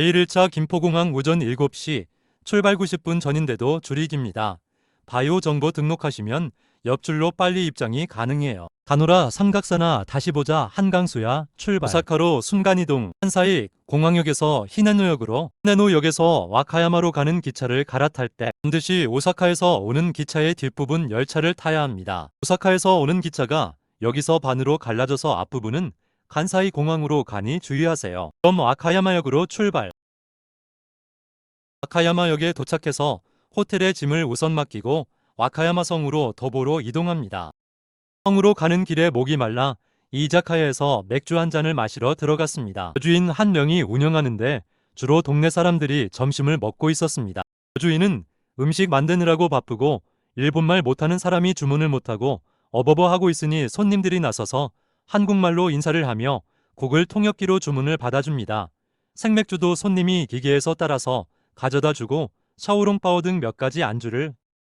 내일 1차 김포공항 오전 7시 출발 90분 전인데도 줄이 깁니다. 바이오 정보 등록하시면 옆줄로 빨리 입장이 가능해요. 가노라 삼각사나 다시 보자 한강수야 출발. 오사카로 순간이동. 한사이 공항역에서 히네노역으로, 히네노역에서 와카야마로 가는 기차를 갈아탈 때 반드시 오사카에서 오는 기차의 뒷부분 열차를 타야 합니다. 오사카에서 오는 기차가 여기서 반으로 갈라져서 앞부분은 간사이 공항으로 가니 주의하세요. 그럼 와카야마역으로 출발. 와카야마역에 도착해서 호텔에 짐을 우선 맡기고 와카야마 성으로 도보로 이동합니다. 성으로 가는 길에 목이 말라 이자카야에서 맥주 한 잔을 마시러 들어갔습니다. 여주인 한 명이 운영하는데 주로 동네 사람들이 점심을 먹고 있었습니다. 여주인은 음식 만드느라고 바쁘고 일본말 못하는 사람이 주문을 못하고 어버버하고 있으니 손님들이 나서서 한국말로 인사를 하며 국을 통역기로 주문을 받아줍니다. 생맥주도 손님이 기계에서 따라서 가져다 주고 샤오롱바오 등 몇 가지 안주를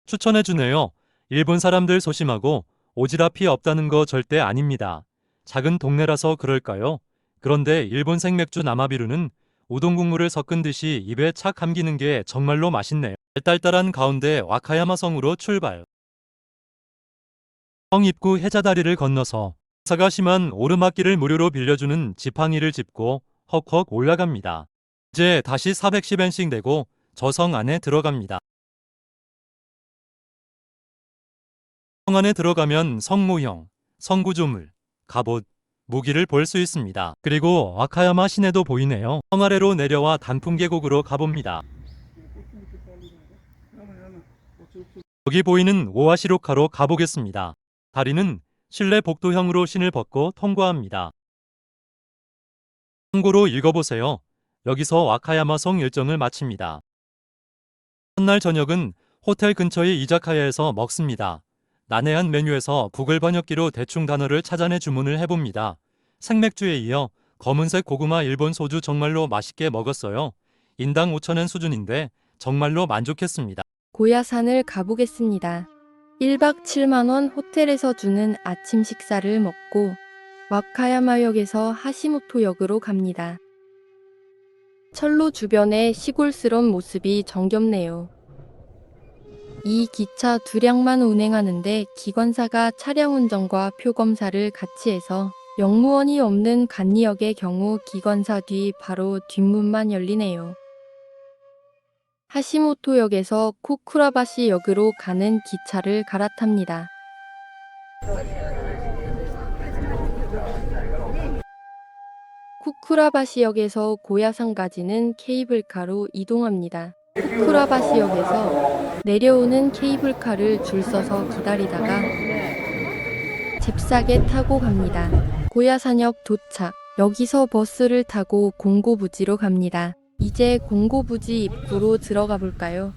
추천해주네요. 일본 사람들 소심하고 오지랖이 없다는 거 절대 아닙니다. 작은 동네라서 그럴까요? 그런데 일본 생맥주 나마비루는 우동 국물을 섞은 듯이 입에 착 감기는 게 정말로 맛있네요. 알딸딸한 가운데 와카야마 성으로 출발. 성 입구 해자다리를 건너서 사가 심한 오르막길을 무료로 빌려주는 지팡이를 짚고 헉헉 올라갑니다. 이제 다시 410엔씩 내고 저 성 안에 들어갑니다. 성 안에 들어가면 성모형, 성구조물, 갑옷, 무기를 볼 수 있습니다. 그리고 와카야마 시내도 보이네요. 성 아래로 내려와 단풍 계곡으로 가봅니다. 여기 보이는 오아시로카로 가보겠습니다. 다리는 실내 복도형으로 신을 벗고 통과합니다. 참고로 읽어보세요. 여기서 와카야마 성 일정을 마칩니다. 첫날 저녁은 호텔 근처의 이자카야에서 먹습니다. 난해한 메뉴에서 구글 번역기로 대충 단어를 찾아내 주문을 해봅니다. 생맥주에 이어 검은색 고구마 일본 소주 정말로 맛있게 먹었어요. 인당 5,000엔 수준인데 정말로 만족했습니다. 고야산을 가보겠습니다. 1박 7만원 호텔에서 주는 아침 식사를 먹고 와카야마역에서 하시모토역으로 갑니다. 철로 주변의 시골스런 모습이 정겹네요. 이 기차 2량만 운행하는데 기관사가 차량 운전과 표 검사를 같이 해서 역무원이 없는 간이역의 경우 기관사 뒤 바로 뒷문만 열리네요. 하시모토역에서 코쿠라바시 역으로 가는 기차를 갈아탑니다. 쿠쿠라바시역에서 고야산까지는 케이블카로 이동합니다. 쿠쿠라바시역에서 내려오는 케이블카를 줄 서서 기다리다가 잽싸게 타고 갑니다. 고야산역 도착. 여기서 버스를 타고 공고부지로 갑니다. 이제 공고부지 입구로 들어가 볼까요?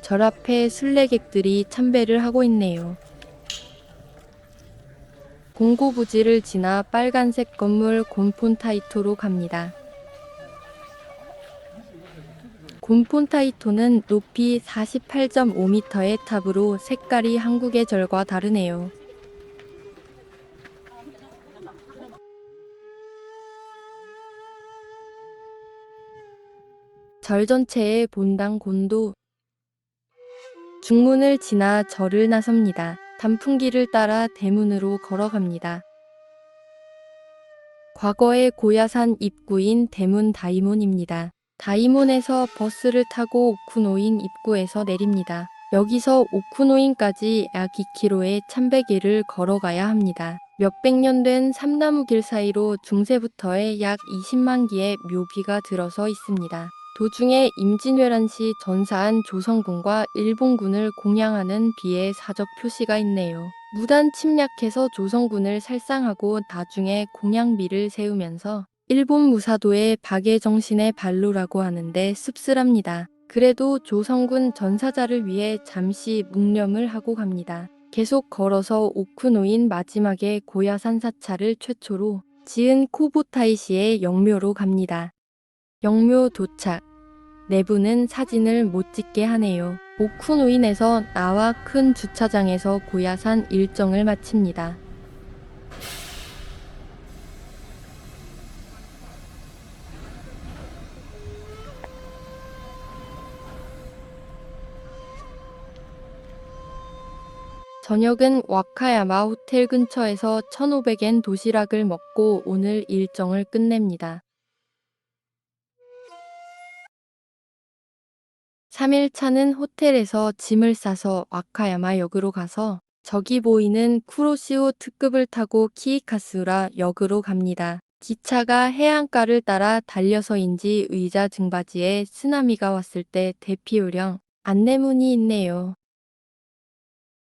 절 앞에 순례객들이 참배를 하고 있네요. 공고부지를 지나 빨간색 건물 곤폰타이토로 갑니다. 곤폰타이토는 높이 48.5m의 탑으로 색깔이 한국의 절과 다르네요. 절 전체의 본당 곤도 중문을 지나 절을 나섭니다. 단풍길을 따라 대문으로 걸어갑니다. 과거의 고야산 입구인 대문 다이몬입니다. 다이몬에서 버스를 타고 오쿠노인 입구에서 내립니다. 여기서 오쿠노인까지 약 2km의 참배길을 걸어가야 합니다. 몇백 년 된 삼나무길 사이로 중세부터의 약 20만 기의 묘비가 들어서 있습니다. 도중에 임진왜란시 전사한 조선군과 일본군을 공양하는 비의 사적 표시가 있네요. 무단 침략해서 조선군을 살상하고 나중에 공양비를 세우면서 일본 무사도의 박애 정신의 발로라고 하는데 씁쓸합니다. 그래도 조선군 전사자를 위해 잠시 묵념을 하고 갑니다. 계속 걸어서 오쿠노인 마지막에 고야산 사찰을 최초로 지은 코보타이시의 영묘로 갑니다. 영묘 도착. 내부는 사진을 못 찍게 하네요. 오쿠노인에서 나와 큰 주차장에서 고야산 일정을 마칩니다. 저녁은 와카야마 호텔 근처에서 1,500엔 도시락을 먹고 오늘 일정을 끝냅니다. 3일차는 호텔에서 짐을 싸서 와카야마 역으로 가서 저기 보이는 쿠로시오 특급을 타고 키이카스우라 역으로 갑니다. 기차가 해안가를 따라 달려서인지 의자 등받이에 쓰나미가 왔을 때 대피 요령 안내문이 있네요.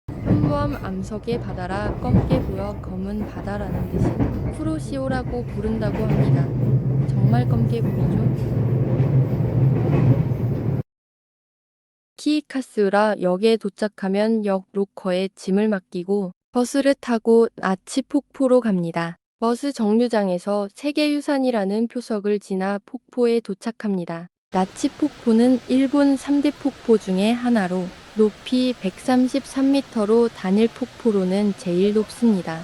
현무암 암석의 바다라 검게 보여 검은 바다라는 뜻이 쿠로시오라고 부른다고 합니다. 정말 검게 보이죠? 키이카스우라 역에 도착하면 역 로커에 짐을 맡기고 버스를 타고 나치 폭포로 갑니다. 버스 정류장에서 세계유산이라는 표석을 지나 폭포에 도착합니다. 나치 폭포는 일본 3대 폭포 중에 하나로 높이 133m로 단일 폭포로는 제일 높습니다.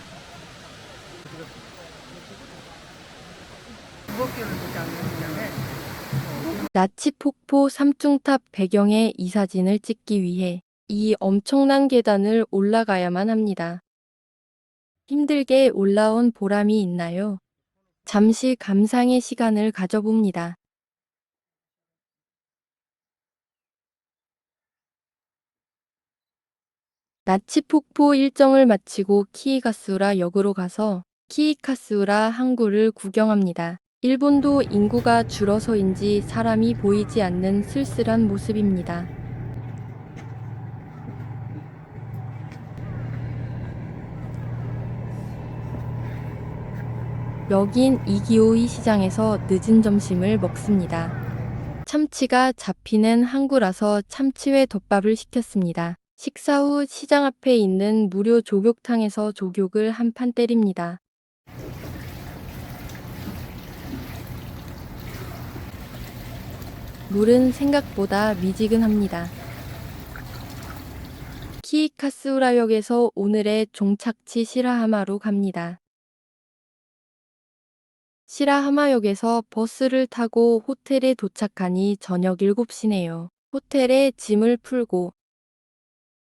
나치 폭포 삼중탑 배경에 이 사진을 찍기 위해 이 엄청난 계단을 올라가야만 합니다. 힘들게 올라온 보람이 있나요? 잠시 감상의 시간을 가져봅니다. 나치 폭포 일정을 마치고 키이카스우라 역으로 가서 키이카스우라 항구를 구경합니다. 일본도 인구가 줄어서인지 사람이 보이지 않는 쓸쓸한 모습입니다. 여긴 이기오이 시장에서 늦은 점심을 먹습니다. 참치가 잡히는 항구라서 참치회 덮밥을 시켰습니다. 식사 후 시장 앞에 있는 무료 조격탕에서 조격을 한 판 때립니다. 물은 생각보다 미지근합니다. 키이카스우라역에서 오늘의 종착지 시라하마로 갑니다. 시라하마역에서 버스를 타고 호텔에 도착하니 저녁 7시네요. 호텔에 짐을 풀고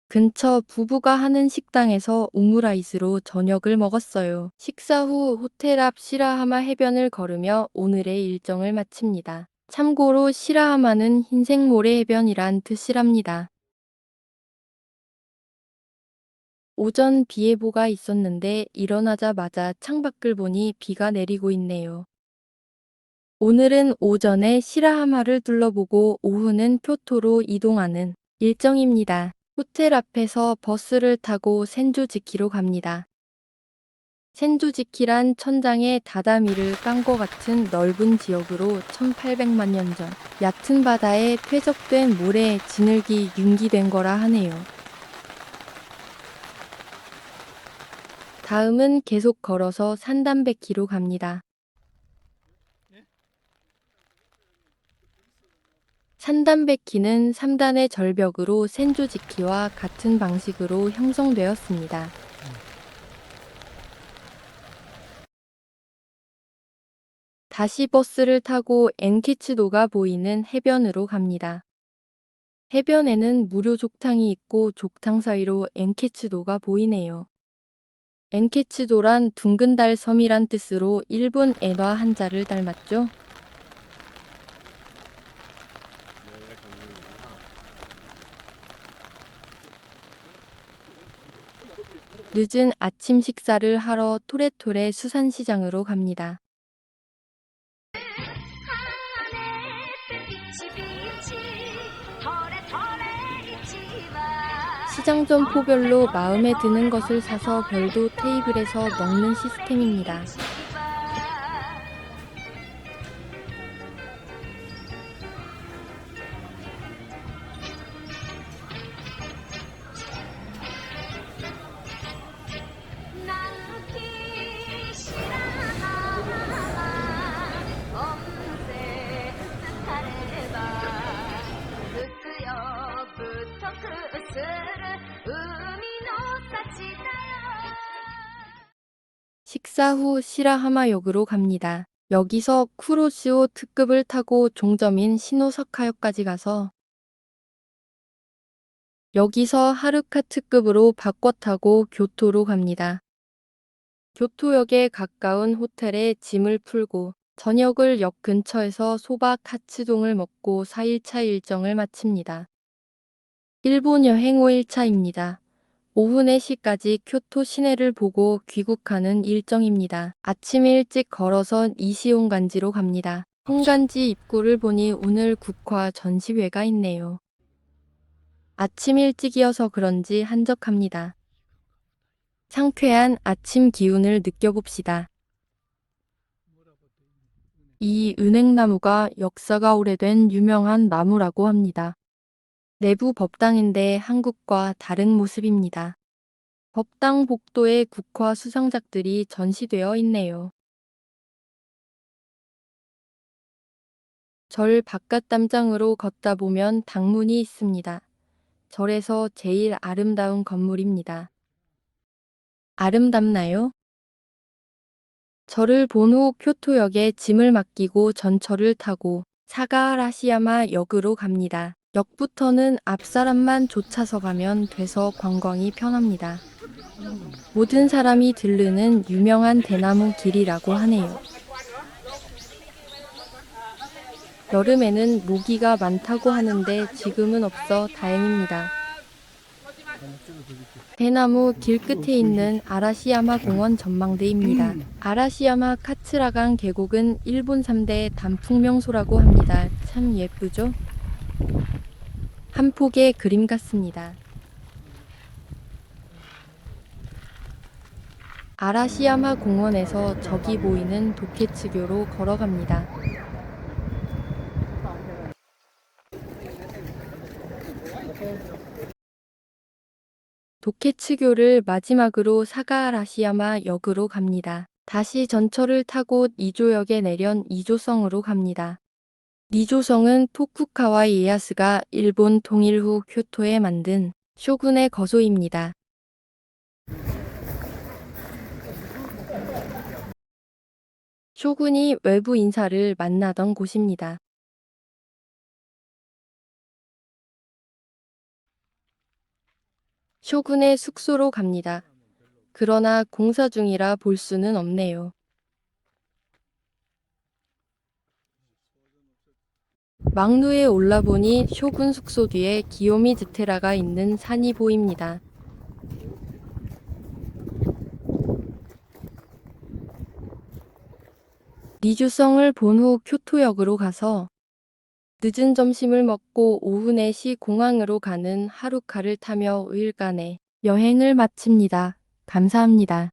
근처 부부가 하는 식당에서 오므라이스로 저녁을 먹었어요. 식사 후 호텔 앞 시라하마 해변을 걸으며 오늘의 일정을 마칩니다. 참고로 시라하마는 흰색 모래 해변이란 뜻이랍니다. 오전 비 예보가 있었는데 일어나자마자 창밖을 보니 비가 내리고 있네요. 오늘은 오전에 시라하마를 둘러보고 오후는 교토로 이동하는 일정입니다. 호텔 앞에서 버스를 타고 센조지키로 갑니다. 센조지키란 천장에 다다미를 깐 것 같은 넓은 지역으로 1800만 년 전 얕은 바다에 퇴적된 모래에 진흙이 융기된 거라 하네요. 다음은 계속 걸어서 산담베키로 갑니다. 산담베키는 3단의 절벽으로 센조지키와 같은 방식으로 형성되었습니다. 다시 버스를 타고 엔키츠도가 보이는 해변으로 갑니다. 해변에는 무료 족탕이 있고 족탕 사이로 엔키츠도가 보이네요. 엔키츠도란 둥근 달 섬이란 뜻으로 일본 엔화 한자를 닮았죠? 늦은 아침 식사를 하러 토레토레 수산시장으로 갑니다. 시장점 포별로 마음에 드는 것을 사서 별도 테이블에서 먹는 시스템입니다. 식사 후 시라하마역으로 갑니다. 여기서 쿠로시오 특급을 타고 종점인 시노사카역까지 가서 여기서 하루카 특급으로 바꿔 타고 교토로 갑니다. 교토역에 가까운 호텔에 짐을 풀고 저녁을 역 근처에서 소바 카츠동을 먹고 4일차 일정을 마칩니다. 일본 여행 5일차입니다. 오후 4시까지 교토 시내를 보고 귀국하는 일정입니다. 아침 일찍 걸어서 이시온간지로 갑니다. 홍간지 입구를 보니 오늘 국화 전시회가 있네요. 아침 일찍이어서 그런지 한적합니다. 상쾌한 아침 기운을 느껴봅시다. 이 은행나무가 역사가 오래된 유명한 나무라고 합니다. 내부 법당인데 한국과 다른 모습입니다. 법당 복도에 국화 수상작들이 전시되어 있네요. 절 바깥 담장으로 걷다 보면 당문이 있습니다. 절에서 제일 아름다운 건물입니다. 아름답나요? 절을 본 후 교토역에 짐을 맡기고 전철을 타고 사가하라시야마 역으로 갑니다. 역부터는 앞사람만 쫓아서 가면 돼서 관광이 편합니다. 모든 사람이 들르는 유명한 대나무 길이라고 하네요. 여름에는 모기가 많다고 하는데 지금은 없어 다행입니다. 대나무 길 끝에 있는 아라시야마 공원 전망대입니다. 아라시야마 카츠라강 계곡은 일본 3대 단풍명소라고 합니다. 참 예쁘죠? 한 폭의 그림 같습니다. 아라시야마 공원에서 저기 보이는 도케츠교로 걸어갑니다. 도케츠교를 마지막으로 사가하라시야마 역으로 갑니다. 다시 전철을 타고 니조역에 내련 이조성으로 갑니다. 니조성은 토쿠가와 이에야스가 일본 통일 후 교토에 만든 쇼군의 거소입니다. 쇼군이 외부 인사를 만나던 곳입니다. 쇼군의 숙소로 갑니다. 그러나 공사 중이라 볼 수는 없네요. 막루에 올라보니 쇼군 숙소 뒤에 기요미즈테라가 있는 산이 보입니다. 니주성을 본 후 교토역으로 가서 늦은 점심을 먹고 오후 4시 공항으로 가는 하루카를 타며 5일간의 여행을 마칩니다. 감사합니다.